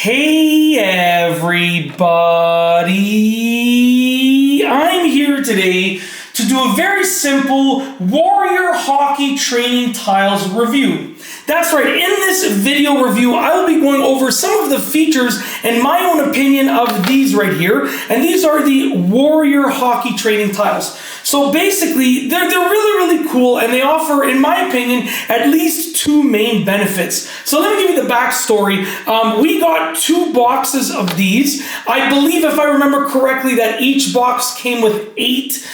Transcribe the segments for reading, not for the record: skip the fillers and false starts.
Hey everybody, I'm here today to do a very simple Warrior Hockey Training Tiles review. That's right, in this video review, I will be going over some of the features and my own opinion of these right here, and these are the Warrior Hockey Training Tiles. So basically, they're really cool, and they offer, in my opinion, at least two main benefits. So let me give you the backstory. We got 2 boxes of these. I believe, if I remember correctly, that each box came with 8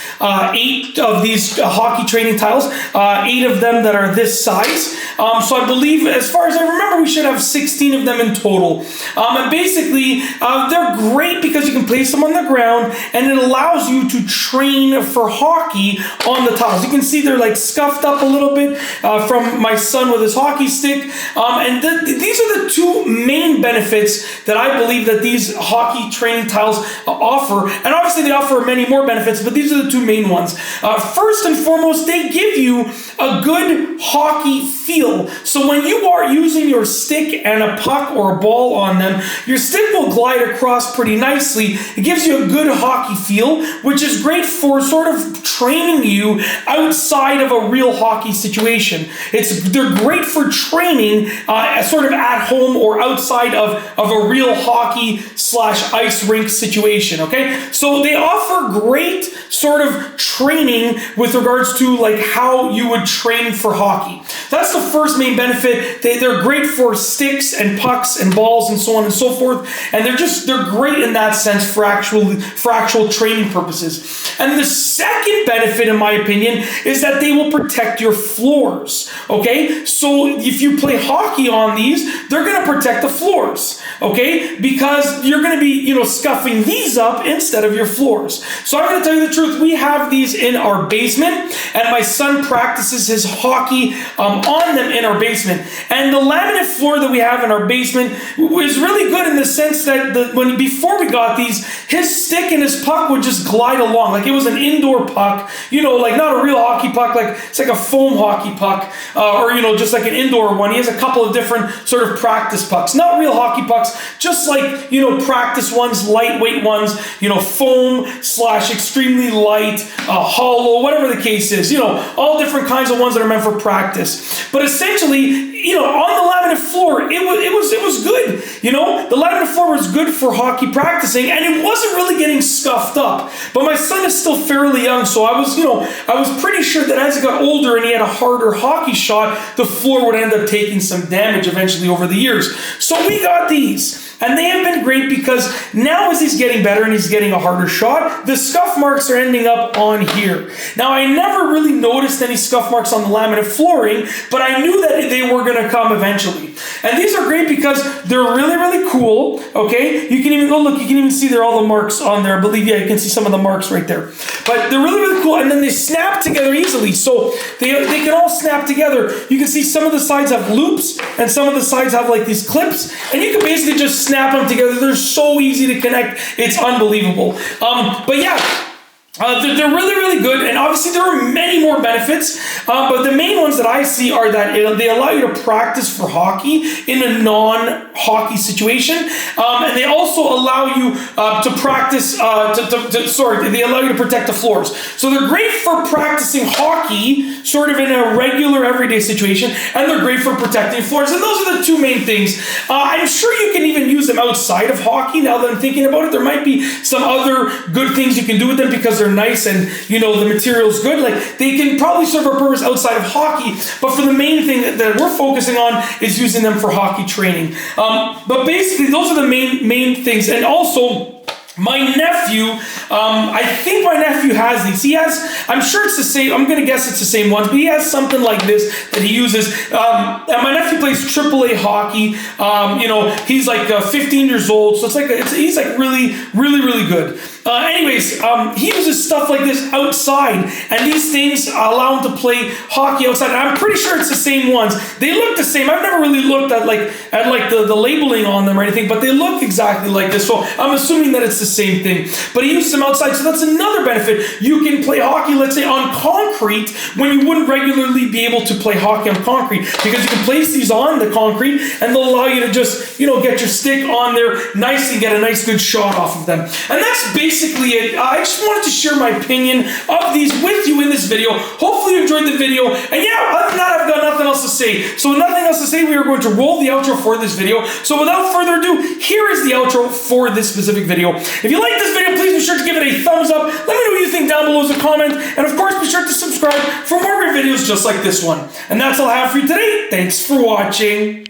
of these hockey training tiles, 8 of them that are this size. So I believe, as far as I remember, we should have 16 of them in total. And basically, they're great because you can place them on the ground, and it allows you to train for hockey on the tiles. You can see they're like scuffed up a little bit from my son with his hockey stick. And these are the 2 main benefits that I believe that these hockey training tiles offer. And obviously they offer many more benefits, but these are the 2 main ones. First and foremost, they give you a good hockey feel. So when you are using your stick and a puck or a ball on them, your stick will glide across pretty nicely. It gives you a good hockey feel, which is great for sort of training you outside of a real hockey situation. They're great for training sort of at home or outside of a real hockey / ice rink situation, okay? So they offer great sort of training with regards to like how you would train for hockey. That's the first main benefit. They're great for sticks and pucks and balls and so on and so forth, and they're great in that sense for actual training purposes. And the second benefit, in my opinion, is that they will protect your floors, okay? So if you play hockey on these, they're going to protect the floors, okay? Because you're going to be, scuffing these up instead of your floors. So I'm going to tell you the truth. We have these in our basement, and my son practices his hockey on them in our basement. And the laminate floor that we have in our basement is really good in the sense that before we got these, his stick and his puck would just glide along like it was an indoor puck, like not a real hockey puck, like it's like a foam hockey puck, or just like an indoor one. He has a couple of different sort of practice pucks, not real hockey pucks, just like practice ones, lightweight ones, foam / extremely light, hollow, whatever the case is, all different kinds of ones that are meant for practice. But essentially, on the laminate floor, it was good. The laminate floor was good for hockey practicing, and it wasn't really getting scuffed up. But my son is still fairly young, so I was pretty sure that as he got older and he had a harder hockey shot, the floor would end up taking some damage eventually over the years. So we got these. And they have been great because now as he's getting better and he's getting a harder shot, the scuff marks are ending up on here. Now, I never really noticed any scuff marks on the laminate flooring, but I knew that they were going to come eventually. And these are great because they're really cool, okay? You can even, look, you can even see there all the marks on there. I believe, you can see some of the marks right there. But they're really cool, and then they snap together easily. So they can all snap together. You can see some of the sides have loops, and some of the sides have like these clips, and you can basically just snap them together. They're so easy to connect. It's unbelievable. But yeah, they're really good, and obviously there are many more benefits, but the main ones that I see are that they allow you to practice for hockey in a non-hockey situation, and they also allow you to practice, they allow you to protect the floors. So they're great for practicing hockey sort of in a regular everyday situation, and they're great for protecting floors, and those are the 2 main things. I'm sure you can even use them outside of hockey. Now that I'm thinking about it, there might be some other good things you can do with them because they're nice and the material's good. Like they can probably serve a purpose outside of hockey, but for the main thing that we're focusing on is using them for hockey training. But basically those are the main things. And also, my nephew, I think my nephew has these. He has, I'm sure it's the same, I'm going to guess it's the same ones, but he has something like this that he uses. And my nephew plays AAA hockey. He's like 15 years old, so he's like really good. Anyways, he uses stuff like this outside, and these things allow him to play hockey outside. And I'm pretty sure it's the same ones. They look the same. I've never really looked at the labeling on them or anything, but they look exactly like this. So I'm assuming that it's the same thing. But he uses them them outside. So that's another benefit. You can play hockey, let's say, on concrete when you wouldn't regularly be able to play hockey on concrete, because you can place these on the concrete and they'll allow you to just, get your stick on there nice and get a nice good shot off of them. And that's basically it. I just wanted to share my opinion of these with you in this video. Hopefully you enjoyed the video. And yeah, other than that, I've got nothing else to say. So nothing else to say, we are going to roll the outro for this video. So without further ado, here is the outro for this specific video. If you like this video, please be sure to give it a thumbs up. Let me know what you think down below as a comment. And of course, be sure to subscribe for more great videos just like this one. And that's all I have for you today. Thanks for watching.